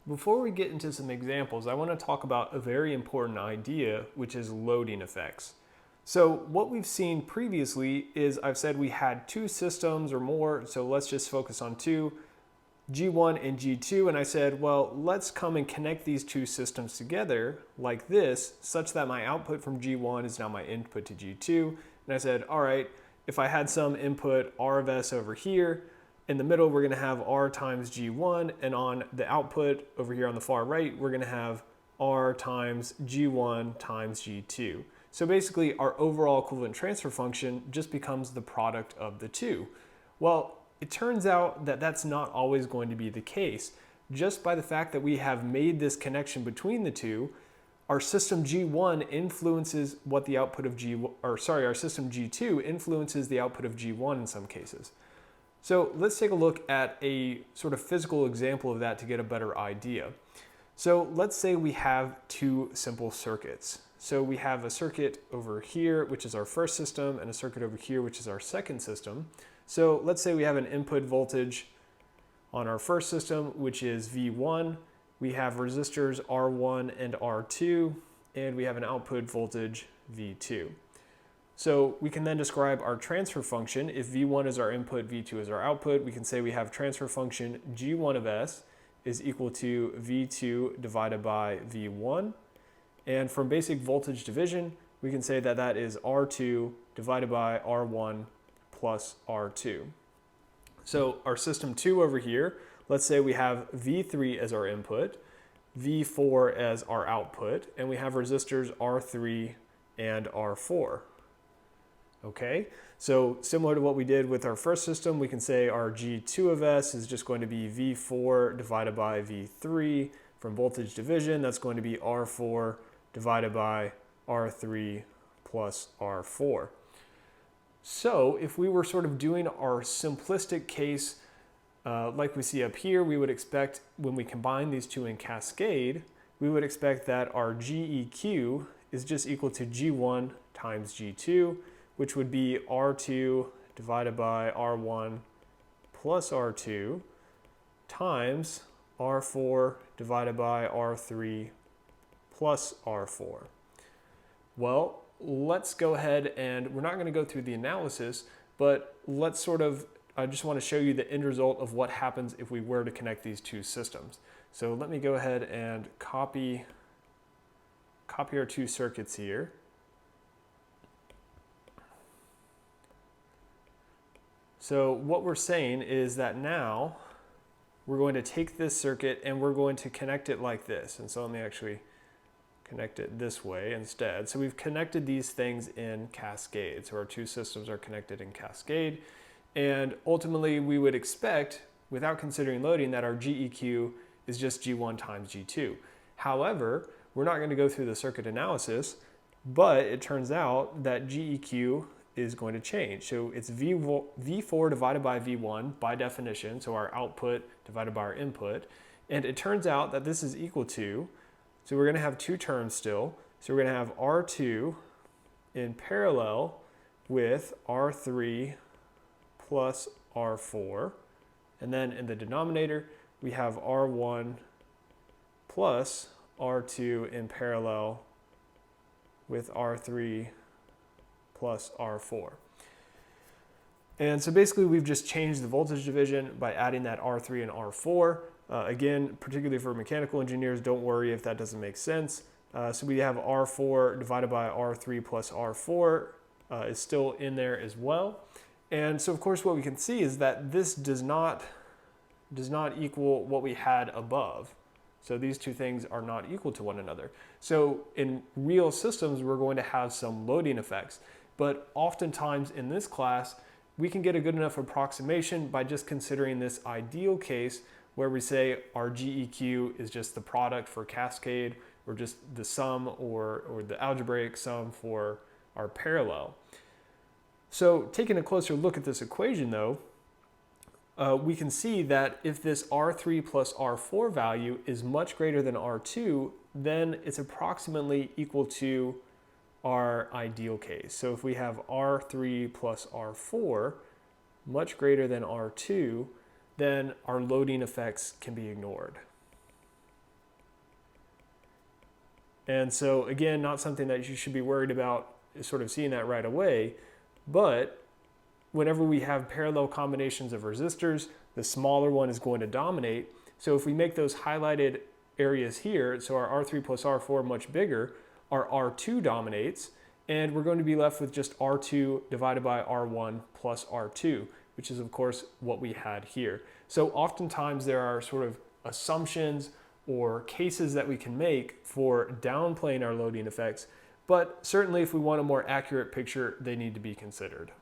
Before we get into some examples, I want to talk about a very important idea, which is loading effects. So what we've seen previously is I've said we had two systems or more, so let's just focus on two, G1 and G2, and I said, well, let's come and connect these two systems together like this, such that my output from G1 is now my input to G2. And I said, all right, if I had some input R of S over here, in the middle, we're going to have R times G1, and on the output over here on the far right, we're going to have R times G1 times G2. So basically, our overall equivalent transfer function just becomes the product of the two. Well, it turns out that that's not always going to be the case. Just by the fact that we have made this connection between the two, our system G1 influences what the output of our system G2 influences the output of G1 in some cases. So let's take a look at a sort of physical example of that to get a better idea. So let's say we have two simple circuits. So we have a circuit over here, which is our first system, and a circuit over here, which is our second system. So let's say we have an input voltage on our first system, which is V1. We have resistors R1 and R2, and we have an output voltage V2. So we can then describe our transfer function. If V1 is our input, V2 is our output, we can say we have transfer function G1 of S is equal to V2 divided by V1. And from basic voltage division, we can say that that is R2 divided by R1 plus R2. So our system 2 over here, let's say we have V3 as our input, V4 as our output, and we have resistors R3 and R4. Okay, so similar to what we did with our first system, we can say our G2 of S is just going to be V4 divided by V3. From voltage division, that's going to be R4 divided by R3 plus R4. So if we were sort of doing our simplistic case like we see up here, we would expect when we combine these two in cascade, we would expect that our GEQ is just equal to G1 times G2, which would be R2 divided by R1 plus R2 times R4 divided by R3 plus R4. Well, let's go ahead and we're not going to go through the analysis, but let's I just want to show you the end result of what happens if we were to connect these two systems. So let me go ahead and copy our two circuits here. So what we're saying is that now we're going to take this circuit and we're going to connect it like this. And so let me actually connect it this way instead. So we've connected these things in cascade. So our two systems are connected in cascade. And ultimately we would expect, without considering loading, that our GEQ is just G1 times G2. However, we're not going to go through the circuit analysis, but it turns out that GEQ is going to change. So it's V4 divided by V1 by definition, so our output divided by our input. And it turns out that this is equal to, so we're going to have two terms still. So we're going to have R2 in parallel with R3 plus R4. And then in the denominator, we have R1 plus R2 in parallel with R3 plus R4. And so basically we've just changed the voltage division by adding that R3 and R4. Again, particularly for mechanical engineers, don't worry if that doesn't make sense. So we have R4 divided by R3 plus R4 is still in there as well. And so of course what we can see is that this does not equal what we had above. So these two things are not equal to one another. So in real systems, we're going to have some loading effects. But oftentimes in this class, we can get a good enough approximation by just considering this ideal case where we say our GEQ is just the product for cascade, or just the sum or the algebraic sum for our parallel. So taking a closer look at this equation though, we can see that if this R3 plus R4 value is much greater than R2, then it's approximately equal to our ideal case. So if we have R3 plus R4 much greater than R2, then our loading effects can be ignored. And so again, not something that you should be worried about sort of seeing that right away, but whenever we have parallel combinations of resistors, the smaller one is going to dominate. So if we make those highlighted areas here, so our R3 plus R4 much bigger, our R2 dominates, and we're going to be left with just R2 divided by R1 plus R2, which is of course what we had here. So oftentimes there are sort of assumptions or cases that we can make for downplaying our loading effects, but certainly if we want a more accurate picture, they need to be considered.